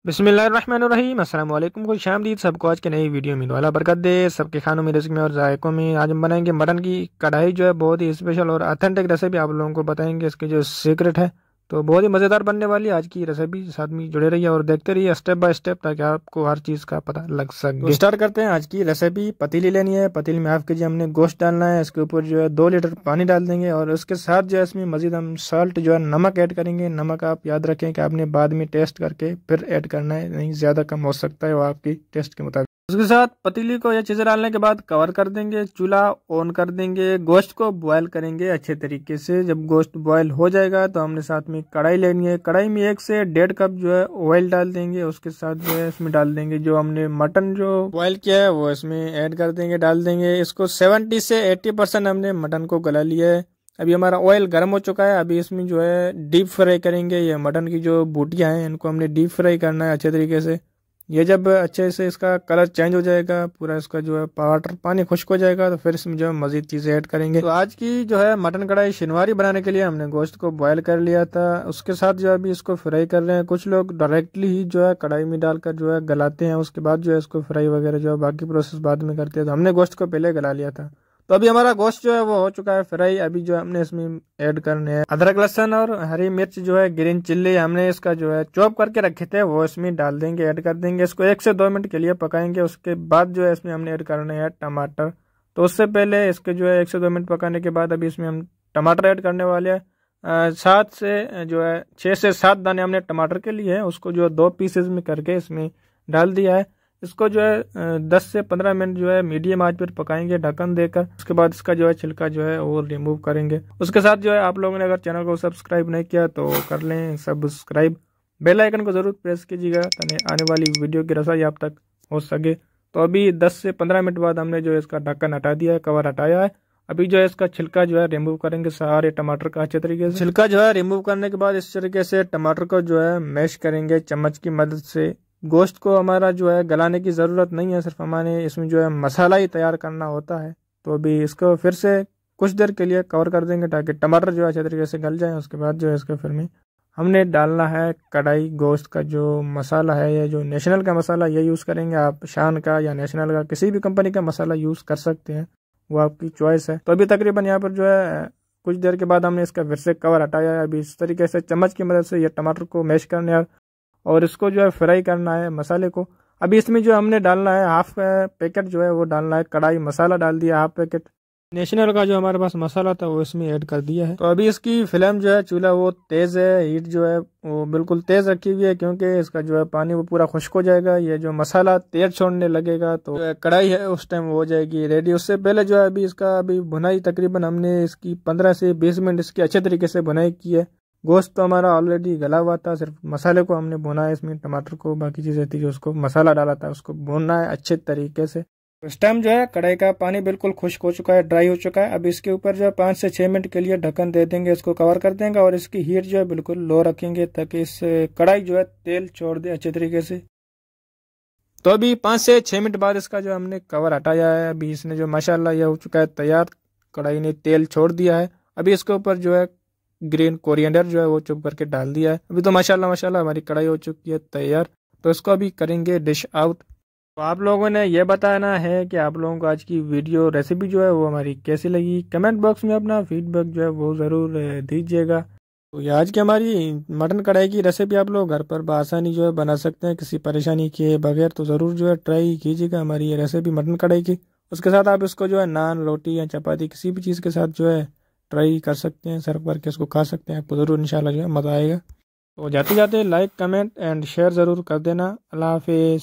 बिस्मिल्लाहिर्रहमानिर्रहीम अस्सलाम वालेकुम, खुश आमदीद सबको आज के नई वीडियो में। दुआ बरकत दे सबके खानों में, रिज़्क़ में और जायकों में। आज हम बनाएंगे मटन की कढ़ाई, जो है बहुत ही स्पेशल और ऑथेंटिक रेसिपी आप लोगों को बताएंगे। इसकी जो सीक्रेट है तो बहुत ही मज़ेदार बनने वाली है आज की रेसिपी। साथ में जुड़े रहिए और देखते रहिए स्टेप बाय स्टेप, ताकि आपको हर चीज़ का पता लग सके। तो स्टार्ट करते हैं आज की रेसिपी। पतीली लेनी है, पतीली में 1/2 kg हमने गोश्त डालना है। इसके ऊपर जो है 2 लीटर पानी डाल देंगे और उसके साथ जो है इसमें मजीद हम साल्ट जो है नमक ऐड करेंगे। नमक आप याद रखें कि आपने बाद में टेस्ट करके फिर ऐड करना है, नहीं ज़्यादा कम हो सकता है वो आपकी टेस्ट के मुताबिक। उसके साथ पतीली को ये चीज़ें डालने के बाद कवर कर देंगे, चूल्हा ऑन कर देंगे, गोश्त को बॉयल करेंगे अच्छे तरीके से। जब गोश्त बॉयल हो जाएगा तो हमने साथ में कढ़ाई लेनी है। कढ़ाई में 1 से 1.5 कप जो है ऑयल डाल देंगे। उसके साथ जो है इसमें डाल देंगे जो हमने मटन जो बॉयल किया है वो इसमें ऐड कर देंगे, डाल देंगे। इसको 70 से 80% हमने मटन को गला लिया है। अभी हमारा ऑयल गर्म हो चुका है। अभी इसमें जो है डीप फ्राई करेंगे। ये मटन की जो बोटियाँ हैं इनको हमने डीप फ्राई करना है अच्छे तरीके से। ये जब अच्छे से इसका कलर चेंज हो जाएगा, पूरा इसका जो है वाटर पानी खुश्क हो जाएगा, तो फिर इसमें जो है मजीद चीज़ें ऐड करेंगे। तो आज की जो है मटन कढ़ाई शनिवारी बनाने के लिए हमने गोश्त को बॉयल कर लिया था। उसके साथ जो है अभी इसको फ्राई कर रहे हैं। कुछ लोग डायरेक्टली ही जो है कढ़ाई में डालकर जो है गलाते हैं, उसके बाद जो है इसको फ्राई वगैरह जो है बाकी प्रोसेस बाद में करते हैं। तो हमने गोश्त को पहले गला लिया था। तो अभी हमारा गोश्त जो है वो हो चुका है फ्राई। अभी जो हमने इसमें ऐड करने हैं अदरक लहसुन और हरी मिर्च, जो है ग्रीन चिल्ली हमने इसका जो है चॉप करके रखे थे वो इसमें डाल देंगे, ऐड कर देंगे। इसको 1 से 2 मिनट के लिए पकाएंगे। उसके बाद जो है इसमें हमने ऐड करने हैं टमाटर। तो उससे पहले इसके जो है 1 से 2 मिनट पकाने के बाद अभी इसमें हम टमाटर ऐड करने वाले हैं। 7 से जो है 6 से 7 दाने हमने टमाटर के लिए है, उसको जो है 2 पीसेज में करके इसमें डाल दिया है। इसको जो है 10 से 15 मिनट जो है मीडियम आंच पर पकाएंगे ढक्कन देकर। उसके बाद इसका जो है छिलका जो है वो रिमूव करेंगे। उसके साथ जो है आप लोगों ने अगर चैनल को सब्सक्राइब नहीं किया तो कर लें सब्सक्राइब, बेल आइकन को जरूर प्रेस कीजिएगा ताकि आने वाली वीडियो की रसाई आप तक हो सके। तो अभी 10 से 15 मिनट बाद हमने जो है इसका ढक्कन हटा दिया है, कवर हटाया है। अभी जो है इसका छिलका जो है रिमूव करेंगे सारे टमाटर का अच्छे तरीके से। छिलका जो है रिमूव करने के बाद इस तरीके से टमाटर को जो है मैश करेंगे चम्मच की मदद से। गोश्त को हमारा जो है गलाने की ज़रूरत नहीं है, सिर्फ हमारे इसमें जो है मसाला ही तैयार करना होता है। तो अभी इसको फिर से कुछ देर के लिए कवर कर देंगे ताकि टमाटर जो है अच्छे तरीके से गल जाए। उसके बाद जो है इसके फिर में हमने डालना है कढ़ाई गोश्त का जो मसाला है, ये जो नेशनल का मसाला ये यूज़ करेंगे। आप शान का या नेशनल का किसी भी कंपनी का मसाला यूज़ कर सकते हैं, वो आपकी चॉइस है। तो अभी तकरीबन यहाँ पर जो है कुछ देर के बाद हमने इसका फिर से कवर हटाया है। अभी इस तरीके से चम्मच की मदद से ये टमाटर को मैश करने और इसको जो है फ्राई करना है मसाले को। अभी इसमें जो हमने डालना है हाफ पैकेट जो है वो डालना है कढ़ाई मसाला, डाल दिया हाफ पैकेट। नेशनल का जो हमारे पास मसाला था वो इसमें ऐड कर दिया है। तो अभी इसकी फ्लेम जो है चूल्हा वो तेज़ है, हीट जो है वो बिल्कुल तेज़ रखी हुई है, क्योंकि इसका जो है पानी वो पूरा खुश्क हो जाएगा। ये जो मसाला तेल छोड़ने लगेगा तो कढ़ाई है उस टाइम हो जाएगी रेडी। उससे पहले जो है अभी इसका अभी भुनाई तकरीबन हमने इसकी 15 से 20 मिनट इसकी अच्छे तरीके से भुनाई की है। गोश्त तो हमारा ऑलरेडी गला हुआ था, सिर्फ मसाले को हमने भुना है। इसमें टमाटर को बाकी चीज़ें थी जो उसको मसाला डाला था उसको भुनना है अच्छे तरीके से। इस टाइम जो है कढ़ाई का पानी बिल्कुल खुश्क हो चुका है, ड्राई हो चुका है। अब इसके ऊपर जो है 5 से 6 मिनट के लिए ढक्कन दे देंगे, इसको कवर कर देंगे और इसकी हीट जो है बिल्कुल लो रखेंगे ताकि इस कढ़ाई जो है तेल छोड़ दे अच्छे तरीके से। तो अभी 5 से 6 मिनट बाद इसका जो हमने कवर हटाया है। अभी इसने जो माशाल्लाह यह हो चुका है तैयार, कढ़ाई ने तेल छोड़ दिया है। अभी इसके ऊपर जो है ग्रीन कोरिएंडर जो है वो चुप करके डाल दिया है। अभी तो माशाल्लाह हमारी कढ़ाई हो चुकी है तैयार। तो इसको अभी करेंगे डिश आउट। तो आप लोगों ने ये बताना है कि आप लोगों को आज की वीडियो रेसिपी जो है वो हमारी कैसी लगी। कमेंट बॉक्स में अपना फीडबैक जो है वो ज़रूर दीजिएगा। तो ये आज की हमारी मटन कढ़ाई की रेसिपी आप लोग घर पर बआसानी जो है बना सकते हैं किसी परेशानी के बगैर। तो ज़रूर जो है ट्राई कीजिएगा हमारी ये रेसिपी मटन कढ़ाई की। उसके साथ आप इसको जो है नान, रोटी या चपाती किसी भी चीज़ के साथ जो है ट्राई कर सकते हैं, सर्व करके इसको खा सकते हैं। आपको ज़रूर इंशाल्लाह जो है मज़ा आएगा। तो जाते जाते लाइक, कमेंट एंड शेयर ज़रूर कर देना। अल्लाह हाफिज़।